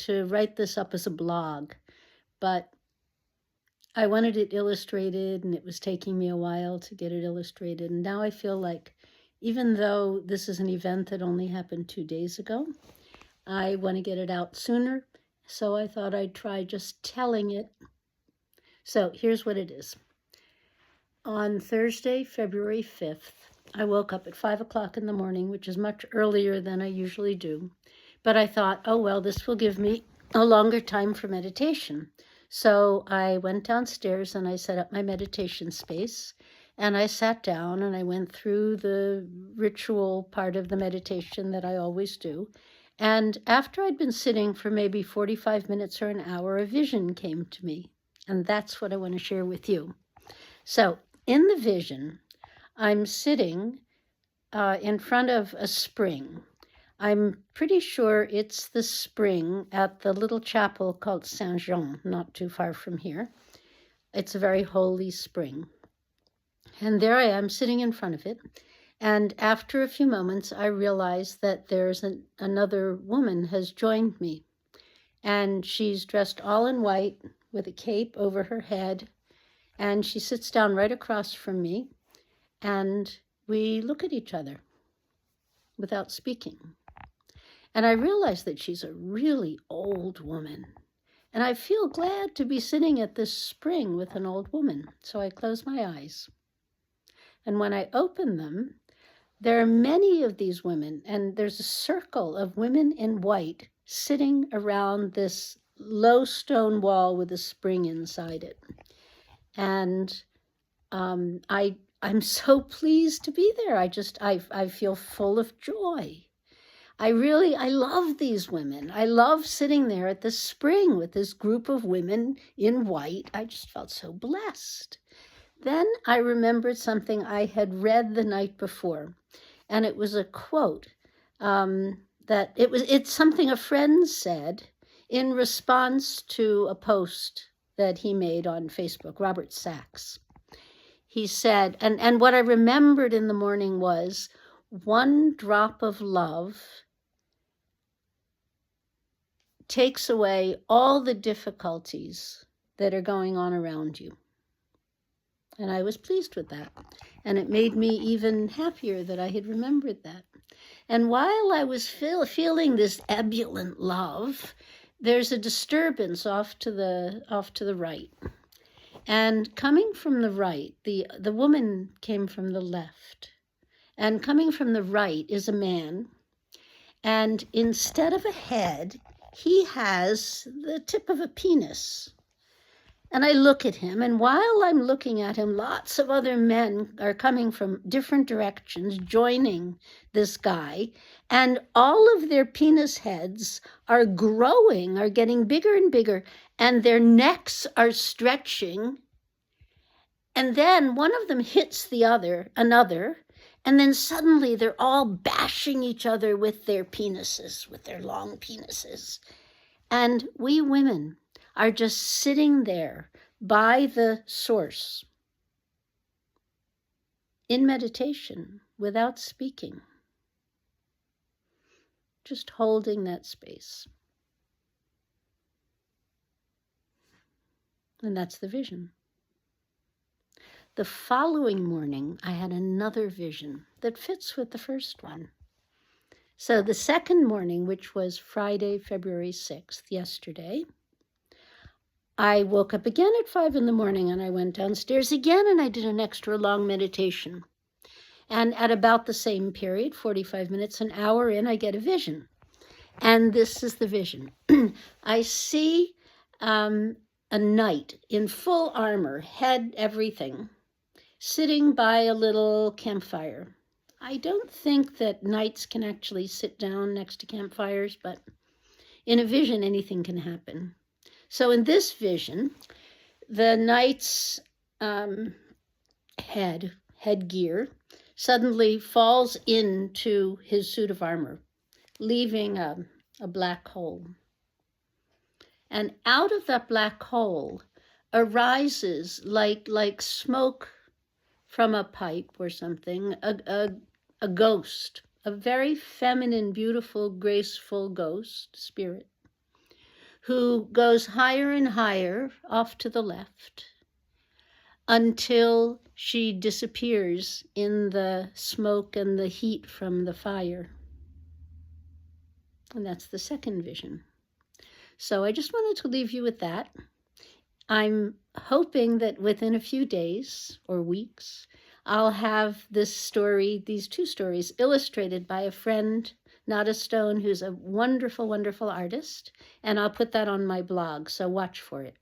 to write this up as a blog, but I wanted it illustrated, and it was taking me a while to get it illustrated. And now I feel like, even though this is an event that only happened 2 days ago, I want to get it out sooner. So I thought I'd try just telling it. So here's what it is. On Thursday, February 5th, I woke up at 5 o'clock in the morning, which is much earlier than I usually do. But I thought, oh, well, this will give me a longer time for meditation. So I went downstairs and I set up my meditation space, and I sat down and I went through the ritual part of the meditation that I always do. And after I'd been sitting for maybe 45 minutes or an hour, a vision came to me. And that's what I want to share with you. So in the vision, I'm sitting in front of a spring. I'm pretty sure it's the spring at the little chapel called Saint-Jean, not too far from here. It's a very holy spring. And there I am sitting in front of it. And after a few moments, I realize that there's another woman has joined me. And she's dressed all in white with a cape over her head. And she sits down right across from me. And we look at each other without speaking. And I realize that she's a really old woman. And I feel glad to be sitting at this spring with an old woman. So I close my eyes. And when I open them, there are many of these women, and there's a circle of women in white sitting around this low stone wall with a spring inside it. And I'm so pleased to be there. I feel full of joy. I love these women. I love sitting there at the spring with this group of women in white. I just felt so blessed. Then I remembered something I had read the night before, and it was a quote it's something a friend said in response to a post that he made on Facebook, Robert Sachs. He said, and what I remembered in the morning was, one drop of love takes away all the difficulties that are going on around you. And I was pleased with that. And it made me even happier that I had remembered that. And while I was feeling this ebullient love, there's a disturbance off to the right. And coming from the right, the woman came from the left. And coming from the right is a man. And instead of a head, he has the tip of a penis. And I look at him, and while I'm looking at him, lots of other men are coming from different directions, joining this guy, and all of their penis heads are growing, are getting bigger and bigger, and their necks are stretching. And then one of them hits another, and then suddenly they're all bashing each other with their penises, with their long penises. And we women are just sitting there by the source in meditation without speaking, just holding that space. And that's the vision. The following morning, I had another vision that fits with the first one. So the second morning, which was Friday, February 6th, yesterday, I woke up again at 5 in the morning, and I went downstairs again, and I did an extra long meditation. And at about the same period, 45 minutes, an hour in, I get a vision. And this is the vision. I see a knight in full armor, head, everything, sitting by a little campfire. I don't think that knights can actually sit down next to campfires, but in a vision, anything can happen. So in this vision, the knight's headgear suddenly falls into his suit of armor, leaving a black hole. And out of that black hole arises, like smoke from a pipe or something, a ghost, a very feminine, beautiful, graceful ghost spirit, who goes higher and higher off to the left until she disappears in the smoke and the heat from the fire. And that's the second vision. So I just wanted to leave you with that. I'm hoping that within a few days or weeks, I'll have this story, these two stories, illustrated by a friend, Not a Stone, who's a wonderful, wonderful artist, and I'll put that on my blog, so watch for it.